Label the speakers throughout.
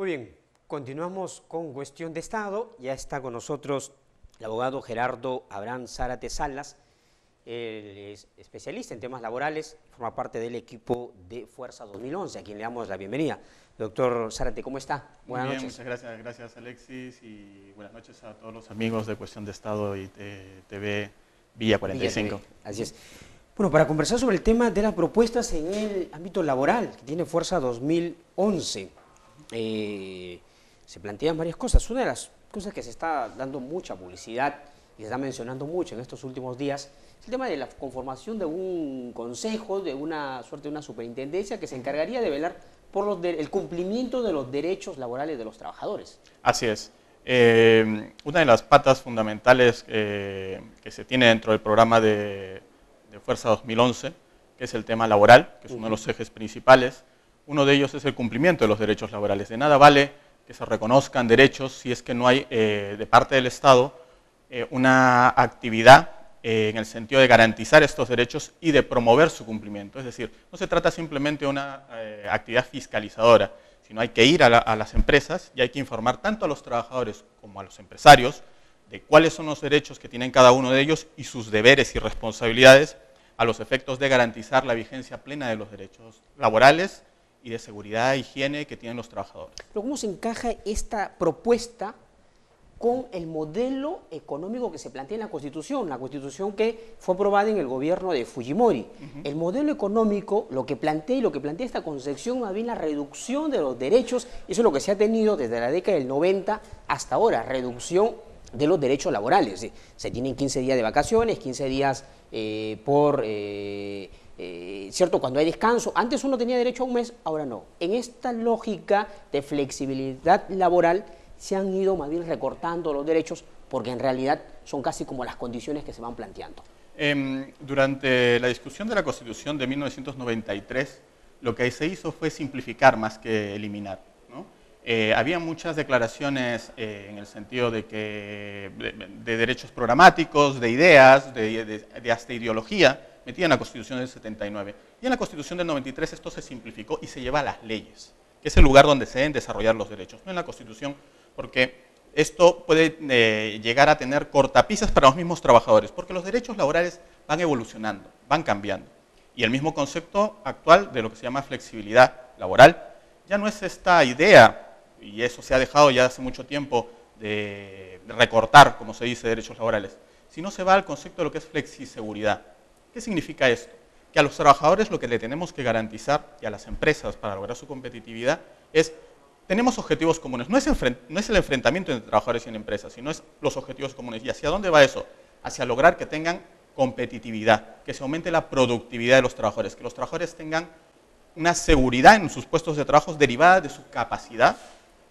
Speaker 1: Muy bien, continuamos con Cuestión de Estado. Ya está con nosotros el abogado Gerardo Abraham Zárate Salas. Él es especialista en temas laborales, forma parte del equipo de Fuerza 2011, a quien le damos la bienvenida. Doctor Zárate, ¿cómo está?
Speaker 2: Buenas noches. Muchas gracias, gracias Alexis, y buenas noches a todos los amigos de Cuestión de Estado y TV Villa 45.
Speaker 1: Villa TV, así es. Bueno, para conversar sobre el tema de las propuestas en el ámbito laboral que tiene Fuerza 2011, se plantean varias cosas. Una de las cosas que se está dando mucha publicidad y se está mencionando mucho en estos últimos días es el tema de la conformación de un consejo, de una suerte de una superintendencia que se encargaría de velar por el cumplimiento de los derechos laborales de los trabajadores.
Speaker 2: Así es. Una de las patas fundamentales que se tiene dentro del programa de Fuerza 2011, que es el tema laboral, que es uno de los ejes principales. Uno de ellos es el cumplimiento de los derechos laborales. De nada vale que se reconozcan derechos si es que no hay de parte del Estado una actividad en el sentido de garantizar estos derechos y de promover su cumplimiento. Es decir, no se trata simplemente de una actividad fiscalizadora, sino hay que ir a las empresas y hay que informar tanto a los trabajadores como a los empresarios de cuáles son los derechos que tienen cada uno de ellos y sus deberes y responsabilidades a los efectos de garantizar la vigencia plena de los derechos laborales y de seguridad e higiene que tienen los trabajadores.
Speaker 1: Pero ¿cómo se encaja esta propuesta con el modelo económico que se plantea en la Constitución que fue aprobada en el gobierno de Fujimori? El modelo económico, lo que plantea esta concepción, más bien la reducción de los derechos, eso es lo que se ha tenido desde la década del 90 hasta ahora, reducción de los derechos laborales. Se tienen 15 días de vacaciones, 15 días ¿cierto? Cuando hay descanso. Antes uno tenía derecho a un mes, ahora no. En esta lógica de flexibilidad laboral se han ido más bien recortando los derechos porque en realidad son casi como las condiciones que se van planteando.
Speaker 2: Durante la discusión de la Constitución de 1993, lo que se hizo fue simplificar más que eliminar, ¿no? Había muchas declaraciones en el sentido de que de derechos programáticos, de ideas, de hasta ideología, metida en la Constitución del 79. Y en la Constitución del 93 esto se simplificó y se lleva a las leyes, que es el lugar donde se deben desarrollar los derechos, no en la Constitución, porque esto puede llegar a tener cortapisas para los mismos trabajadores, porque los derechos laborales van evolucionando, van cambiando. Y el mismo concepto actual de lo que se llama flexibilidad laboral ya no es esta idea, y eso se ha dejado ya hace mucho tiempo de recortar, como se dice, derechos laborales, sino se va al concepto de lo que es flexiseguridad. ¿Qué significa esto? Que a los trabajadores lo que le tenemos que garantizar y a las empresas para lograr su competitividad es, tenemos objetivos comunes. No es el enfrentamiento entre trabajadores y empresas, sino es los objetivos comunes. ¿Y hacia dónde va eso? Hacia lograr que tengan competitividad, que se aumente la productividad de los trabajadores, que los trabajadores tengan una seguridad en sus puestos de trabajo derivada de su capacidad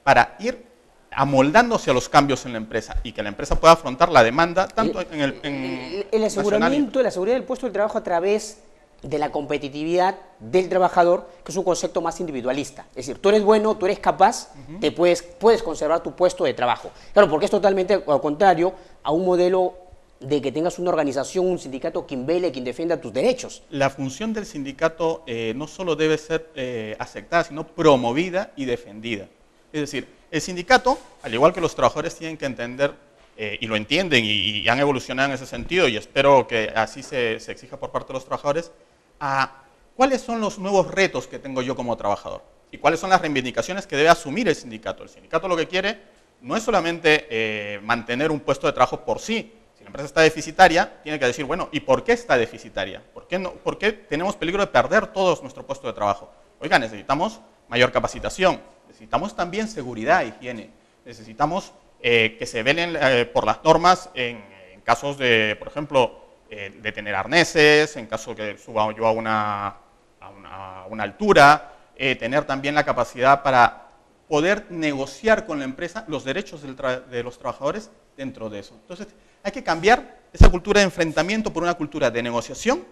Speaker 2: para ir amoldándose a los cambios en la empresa y que la empresa pueda afrontar la demanda tanto
Speaker 1: el aseguramiento, la seguridad del puesto de trabajo a través de la competitividad del trabajador, que es un concepto más individualista. Es decir, tú eres bueno, tú eres capaz, te puedes conservar tu puesto de trabajo. Claro, porque es totalmente al contrario a un modelo de que tengas una organización, un sindicato quien vele, quien defienda tus derechos.
Speaker 2: La función del sindicato no solo debe ser aceptada, sino promovida y defendida. Es decir, el sindicato, al igual que los trabajadores, tienen que entender, y lo entienden y han evolucionado en ese sentido, y espero que así se exija por parte de los trabajadores, a cuáles son los nuevos retos que tengo yo como trabajador y cuáles son las reivindicaciones que debe asumir el sindicato. El sindicato lo que quiere no es solamente mantener un puesto de trabajo por sí. Si la empresa está deficitaria, tiene que decir, bueno, ¿y por qué está deficitaria? ¿Por qué tenemos peligro de perder todos nuestro puesto de trabajo? Oiga, necesitamos mayor capacitación, necesitamos también seguridad e higiene, necesitamos que se velen por las normas en casos de, por ejemplo, de tener arneses, en caso que suba yo a una altura, tener también la capacidad para poder negociar con la empresa los derechos de los trabajadores dentro de eso. Entonces, hay que cambiar esa cultura de enfrentamiento por una cultura de negociación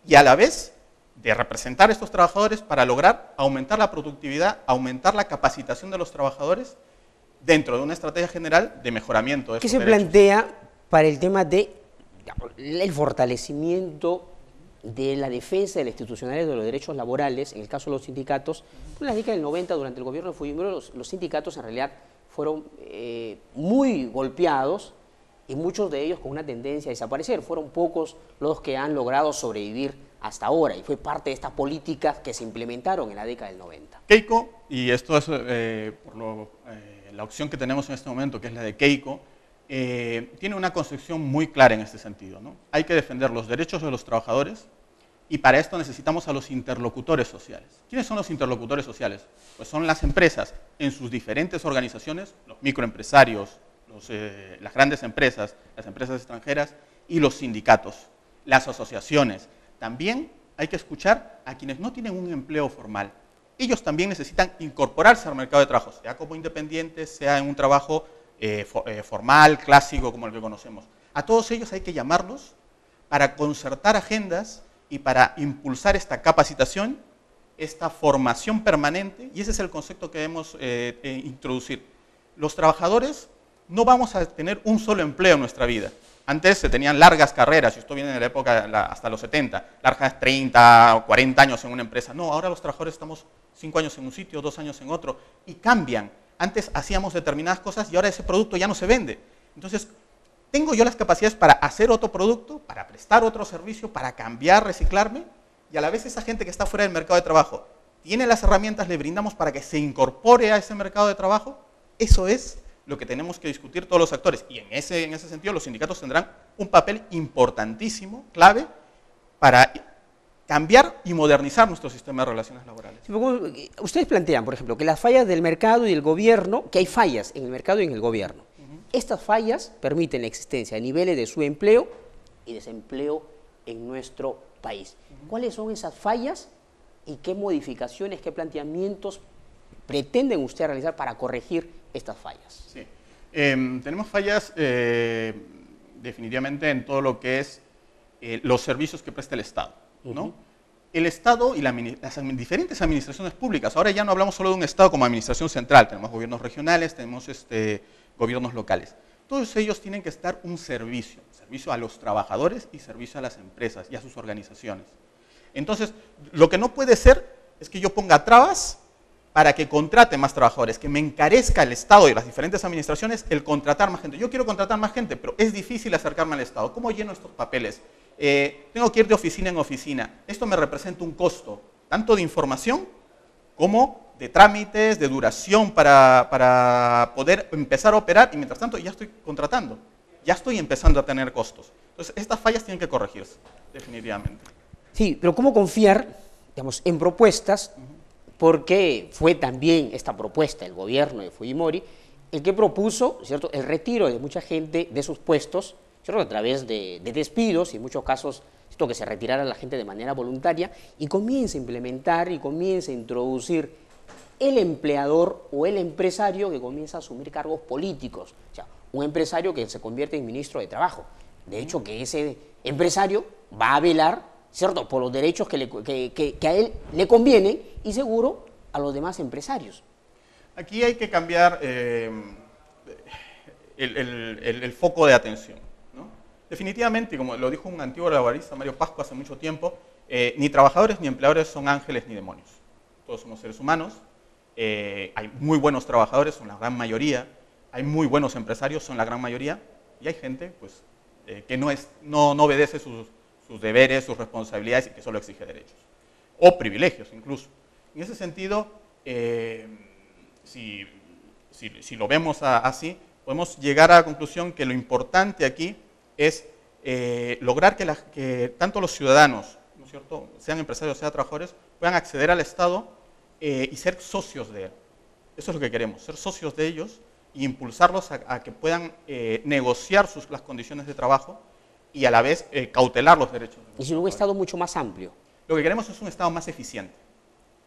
Speaker 2: y a la vez de representar a estos trabajadores para lograr aumentar la productividad, aumentar la capacitación de los trabajadores dentro de una estrategia general de mejoramiento de estos derechos.
Speaker 1: ¿Qué se plantea para el tema de el fortalecimiento de la defensa de la institucionalidad de los derechos laborales, en el caso de los sindicatos, en la década del 90, durante el gobierno de Fujimori, los sindicatos en realidad fueron muy golpeados y muchos de ellos con una tendencia a desaparecer. Fueron pocos los que han logrado sobrevivir hasta ahora y fue parte de estas políticas que se implementaron en la década del 90.
Speaker 2: Keiko, y esto es la opción que tenemos en este momento, que es la de Keiko, tiene una concepción muy clara en este sentido, ¿no? Hay que defender los derechos de los trabajadores y para esto necesitamos a los interlocutores sociales. ¿Quiénes son los interlocutores sociales? Pues son las empresas en sus diferentes organizaciones, los microempresarios, las grandes empresas, las empresas extranjeras y los sindicatos, las asociaciones. También hay que escuchar a quienes no tienen un empleo formal. Ellos también necesitan incorporarse al mercado de trabajo, sea como independientes, sea en un trabajo formal, clásico, como el que conocemos. A todos ellos hay que llamarlos para concertar agendas y para impulsar esta capacitación, esta formación permanente, y ese es el concepto que debemos introducir. Los trabajadores no vamos a tener un solo empleo en nuestra vida. Antes se tenían largas carreras, y esto viene de la época hasta los 70, largas 30 o 40 años en una empresa. No, ahora los trabajadores estamos 5 años en un sitio, 2 años en otro, y cambian. Antes hacíamos determinadas cosas y ahora ese producto ya no se vende. Entonces, ¿tengo yo las capacidades para hacer otro producto, para prestar otro servicio, para cambiar, reciclarme? Y a la vez esa gente que está fuera del mercado de trabajo, ¿tiene las herramientas, le brindamos para que se incorpore a ese mercado de trabajo? Eso es lo que tenemos que discutir todos los actores. Y en ese sentido los sindicatos tendrán un papel importantísimo, clave, para cambiar y modernizar nuestro sistema de relaciones laborales.
Speaker 1: Ustedes plantean, por ejemplo, que las fallas del mercado y del gobierno, que hay fallas en el mercado y en el gobierno. Estas fallas permiten la existencia de niveles de subempleo y desempleo en nuestro país. ¿Cuáles son esas fallas y qué modificaciones, qué planteamientos pretenden ustedes realizar para corregir estas fallas?
Speaker 2: Sí. Tenemos fallas definitivamente en todo lo que es los servicios que presta el Estado, ¿no? El Estado y las diferentes administraciones públicas, ahora ya no hablamos solo de un Estado como administración central, tenemos gobiernos regionales, tenemos gobiernos locales. Todos ellos tienen que estar un servicio a los trabajadores y servicio a las empresas y a sus organizaciones. Entonces, lo que no puede ser es que yo ponga trabas para que contrate más trabajadores, que me encarezca el Estado y las diferentes administraciones el contratar más gente. Yo quiero contratar más gente, pero es difícil acercarme al Estado. ¿Cómo lleno estos papeles? Tengo que ir de oficina en oficina. Esto me representa un costo, tanto de información como de trámites, de duración para poder empezar a operar y mientras tanto ya estoy contratando, ya estoy empezando a tener costos. Entonces, estas fallas tienen que corregirse, definitivamente.
Speaker 1: Sí, pero ¿cómo confiar, digamos, en propuestas? Porque fue también esta propuesta del gobierno de Fujimori el que propuso, ¿cierto?, el retiro de mucha gente de sus puestos, ¿cierto?, a través de despidos y en muchos casos, ¿cierto?, que se retirara la gente de manera voluntaria y comienza a implementar y comienza a introducir el empleador o el empresario que comienza a asumir cargos políticos. O sea, un empresario que se convierte en ministro de Trabajo. De hecho, que ese empresario va a velar, ¿cierto?, por los derechos que a él le convienen y seguro a los demás empresarios.
Speaker 2: Aquí hay que cambiar el foco de atención, ¿no? Definitivamente, como lo dijo un antiguo laboralista, Mario Pascua, hace mucho tiempo, ni trabajadores ni empleadores son ángeles ni demonios. Todos somos seres humanos, hay muy buenos trabajadores, son la gran mayoría, hay muy buenos empresarios, son la gran mayoría, y hay gente pues, que no obedece sus deberes, sus responsabilidades y que solo exige derechos, o privilegios incluso. En ese sentido, si lo vemos así, podemos llegar a la conclusión que lo importante aquí es lograr que tanto los ciudadanos, ¿no es cierto?, sean empresarios, sean trabajadores, puedan acceder al Estado y ser socios de él. Eso es lo que queremos, ser socios de ellos e impulsarlos a que puedan negociar las condiciones de trabajo y a la vez cautelar los derechos.
Speaker 1: Y si un Estado mucho más amplio.
Speaker 2: Lo que queremos es un Estado más eficiente.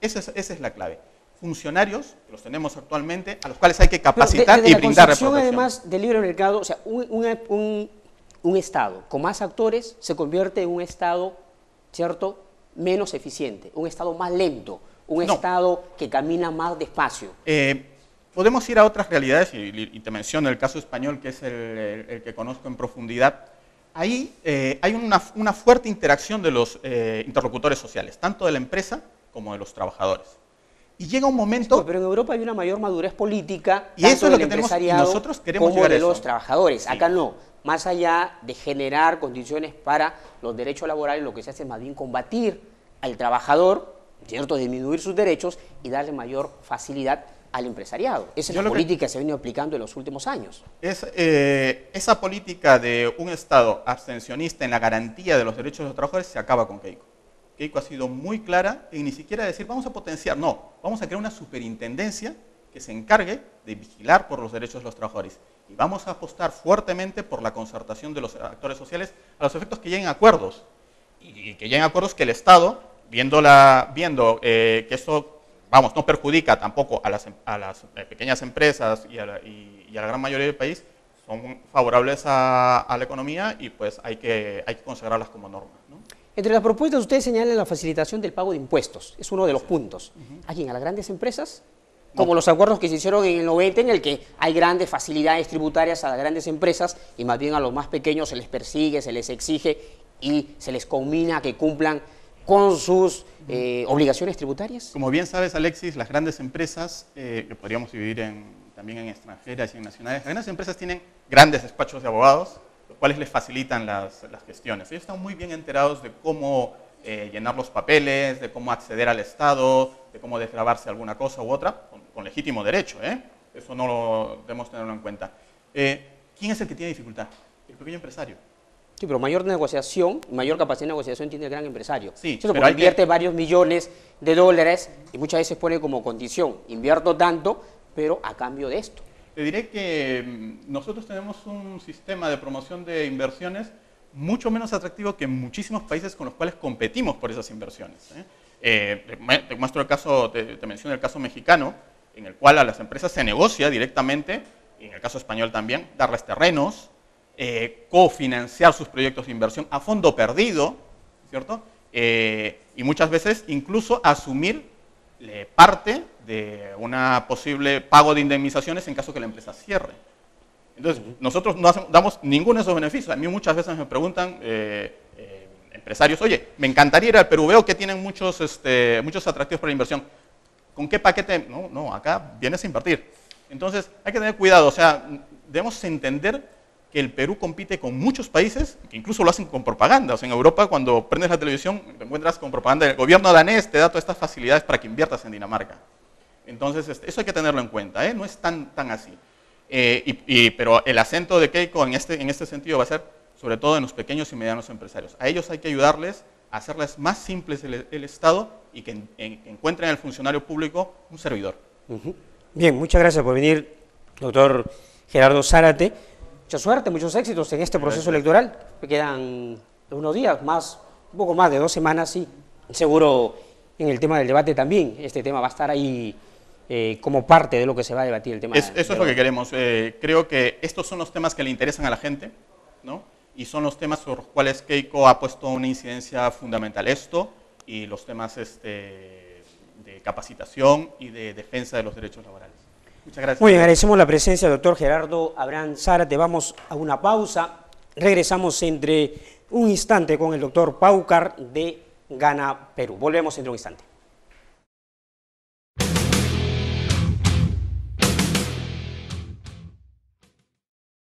Speaker 2: Esa es la clave. Funcionarios, que los tenemos actualmente, a los cuales hay que capacitar y brindar protección.
Speaker 1: Además del libre mercado, o sea, un Estado con más actores se convierte en un Estado, ¿cierto?, menos eficiente, un Estado más lento, un Estado que camina más despacio.
Speaker 2: Podemos ir a otras realidades, y te menciono el caso español, que es el que conozco en profundidad. Ahí hay una fuerte interacción de los interlocutores sociales, tanto de la empresa como de los trabajadores. Y llega un momento...
Speaker 1: Pero en Europa hay una mayor madurez política,
Speaker 2: y eso es lo que
Speaker 1: tenemos,
Speaker 2: y nosotros queremos
Speaker 1: como
Speaker 2: llegar
Speaker 1: de
Speaker 2: a eso.
Speaker 1: los trabajadores.
Speaker 2: Sí.
Speaker 1: Acá no. Más allá de generar condiciones para los derechos laborales, lo que se hace es más bien combatir al trabajador, ¿cierto?, disminuir sus derechos y darle mayor facilidad al empresariado. Esa es la política que se ha venido aplicando en los últimos años.
Speaker 2: Esa política de un Estado abstencionista en la garantía de los derechos de los trabajadores se acaba con Keiko. Keiko ha sido muy clara en ni siquiera decir vamos a potenciar, no, vamos a crear una superintendencia que se encargue de vigilar por los derechos de los trabajadores. Y vamos a apostar fuertemente por la concertación de los actores sociales a los efectos que lleguen a acuerdos. Y que lleguen a acuerdos que el Estado, viendo que esto, vamos, no perjudica tampoco a las pequeñas empresas y a la gran mayoría del país, son favorables a la economía y pues hay que consagrarlas como norma, ¿no?
Speaker 1: Entre las propuestas ustedes señalan la facilitación del pago de impuestos, es uno de los puntos. ¿A quién? ¿A las grandes empresas? Como los acuerdos que se hicieron en el 90, en el que hay grandes facilidades tributarias a las grandes empresas y más bien a los más pequeños se les persigue, se les exige y se les conmina a que cumplan con sus obligaciones tributarias.
Speaker 2: Como bien sabes, Alexis, las grandes empresas, que podríamos dividir también en extranjeras y en nacionales, las grandes empresas tienen grandes despachos de abogados, los cuales les facilitan las gestiones. Ellos están muy bien enterados de cómo llenar los papeles, de cómo acceder al Estado, de cómo desgravarse alguna cosa u otra, con legítimo derecho, ¿eh? Eso no lo debemos tenerlo en cuenta. ¿Quién es el que tiene dificultad? El pequeño empresario.
Speaker 1: Sí, pero mayor negociación, mayor capacidad de negociación tiene el gran empresario.
Speaker 2: Sí,
Speaker 1: pero porque invierte varios millones de dólares y muchas veces pone como condición, invierto tanto, pero a cambio de esto.
Speaker 2: Te diré que nosotros tenemos un sistema de promoción de inversiones mucho menos atractivo que muchísimos países con los cuales competimos por esas inversiones, ¿eh? Te muestro el caso, te menciono el caso mexicano, en el cual a las empresas se negocia directamente, y en el caso español también, darles terrenos, cofinanciar sus proyectos de inversión a fondo perdido, ¿cierto? Y muchas veces incluso asumir parte de una posible pago de indemnizaciones en caso que la empresa cierre. Entonces, nosotros no damos ninguno de esos beneficios. A mí muchas veces me preguntan empresarios, oye, me encantaría ir al Perú, veo que tienen muchos atractivos para la inversión. ¿Con qué paquete? No, acá vienes a invertir. Entonces, hay que tener cuidado, o sea, debemos entender que el Perú compite con muchos países, que incluso lo hacen con propaganda. O sea, en Europa, cuando prendes la televisión, te encuentras con propaganda. El gobierno danés te da todas estas facilidades para que inviertas en Dinamarca. Entonces, eso hay que tenerlo en cuenta, ¿eh? No es tan así. Pero el acento de Keiko en este sentido va a ser sobre todo en los pequeños y medianos empresarios. A ellos hay que ayudarles a hacerles más simples el Estado y que encuentren en el funcionario público un servidor.
Speaker 1: Bien, muchas gracias por venir, doctor Gerardo Zárate. Mucha suerte, muchos éxitos en este proceso electoral. Me quedan unos días, un poco más de 2 semanas, y seguro en el tema del debate también. Este tema va a estar ahí como parte de lo que se va a debatir el tema.
Speaker 2: Eso es lo que queremos. Creo que estos son los temas que le interesan a la gente, ¿no? Y son los temas sobre los cuales Keiko ha puesto una incidencia fundamental. Esto y los temas de capacitación y de defensa de los derechos laborales. Muchas gracias.
Speaker 1: Muy bien, agradecemos la presencia del doctor Gerardo Abraham Zárate. Vamos a una pausa. Regresamos entre un instante con el doctor Paucar de Gana Perú. Volvemos entre un instante.